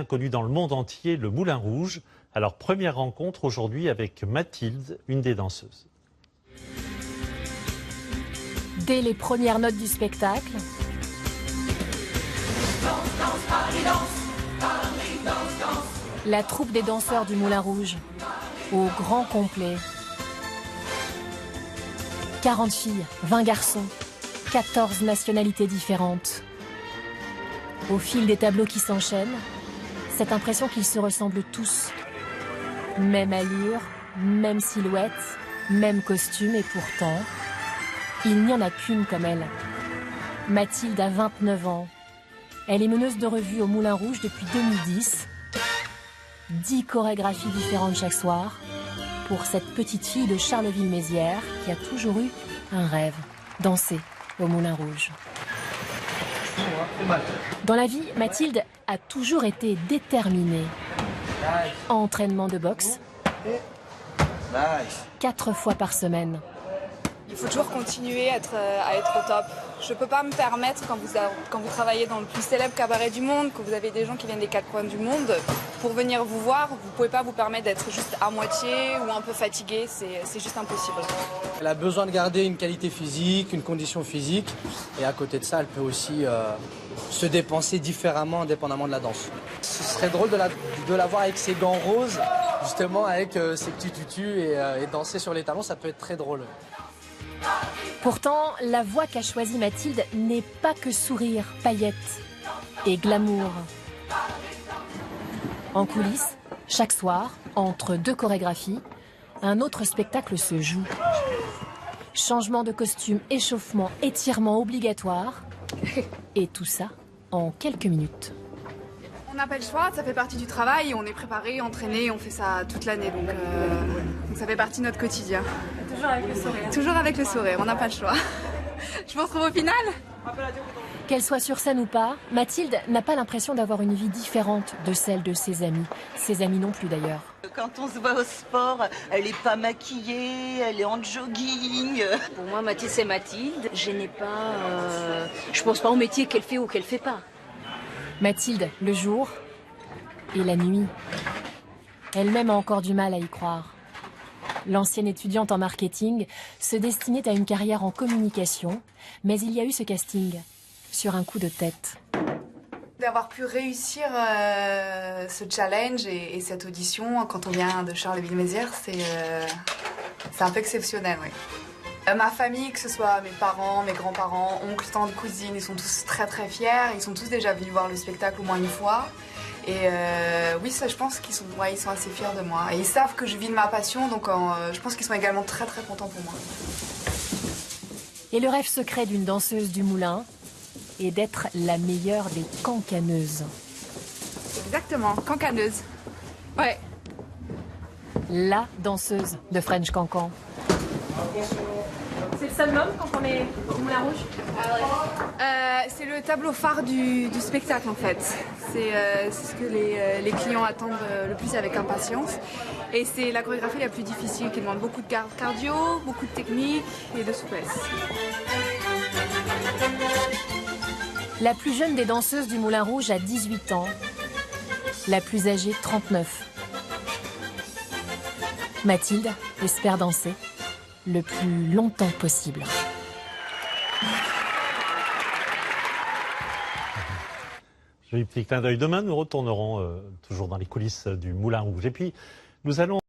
Connu dans le monde entier, le Moulin Rouge. Alors, première rencontre aujourd'hui avec Mathilde, une des danseuses. Dès les premières notes du spectacle, la troupe des danseurs du Moulin Rouge, au grand complet. 40 filles, 20 garçons, 14 nationalités différentes. Au fil des tableaux qui s'enchaînent, cette impression qu'ils se ressemblent tous. Même allure, même silhouette, même costume, et pourtant, il n'y en a qu'une comme elle. Mathilde a 29 ans. Elle est meneuse de revue au Moulin Rouge depuis 2010. 10 chorégraphies différentes chaque soir pour cette petite fille de Charleville-Mézières qui a toujours eu un rêve, danser au Moulin Rouge. Dans la vie, Mathilde a toujours été déterminée. Entraînement de boxe, 4 fois par semaine. Il faut toujours continuer à être au top. Je ne peux pas me permettre, quand vous travaillez dans le plus célèbre cabaret du monde, que vous avez des gens qui viennent des 4 coins du monde, pour venir vous voir, vous ne pouvez pas vous permettre d'être juste à moitié ou un peu fatigué, c'est juste impossible. Elle a besoin de garder une qualité physique, une condition physique, et à côté de ça, elle peut aussi se dépenser différemment, indépendamment de la danse. Ce serait drôle de la voir avec ses gants roses, justement avec ses petits tutus et danser sur les talons, ça peut être très drôle. Pourtant, la voie qu'a choisie Mathilde n'est pas que sourire, paillettes et glamour. En coulisses, chaque soir, entre 2 chorégraphies, un autre spectacle se joue. Changement de costume, échauffement, étirement obligatoire. Et tout ça en quelques minutes. On n'a pas le choix, ça fait partie du travail, on est préparé, entraîné, on fait ça toute l'année, donc ça fait partie de notre quotidien. Toujours avec le sourire. Toujours avec le sourire, on n'a pas le choix. Je vous retrouve au final. Qu'elle soit sur scène ou pas, Mathilde n'a pas l'impression d'avoir une vie différente de celle de ses amis. Ses amis non plus d'ailleurs. Quand on se voit au sport, elle n'est pas maquillée, elle est en jogging. Pour moi, Mathilde, c'est Mathilde. Je pense pas au métier qu'elle fait ou qu'elle fait pas. Mathilde, le jour et la nuit. Elle-même a encore du mal à y croire. L'ancienne étudiante en marketing se destinait à une carrière en communication, mais il y a eu ce casting sur un coup de tête. D'avoir pu réussir ce challenge et cette audition quand on vient de Charleville-Mézières, c'est un peu exceptionnel, oui. Ma famille, que ce soit mes parents, mes grands-parents, oncles, tantes, cousines, ils sont tous très très fiers. Ils sont tous déjà venus voir le spectacle au moins une fois. Et oui, ça, je pense qu'ils sont assez fiers de moi. Et ils savent que je vis de ma passion, donc je pense qu'ils sont également très très contents pour moi. Et le rêve secret d'une danseuse du Moulin est d'être la meilleure des cancaneuses. Exactement, cancaneuse. Ouais. La danseuse de French Cancan. C'est le summum quand on est au Moulin Rouge? C'est le tableau phare du spectacle en fait. C'est ce que les clients attendent le plus avec impatience. Et c'est la chorégraphie la plus difficile qui demande beaucoup de cardio, beaucoup de technique et de souplesse. La plus jeune des danseuses du Moulin Rouge a 18 ans. La plus âgée, 39. Mathilde espère danser le plus longtemps possible. Joli petit clin d'œil. Demain, nous retournerons toujours dans les coulisses du Moulin Rouge. Et puis, nous allons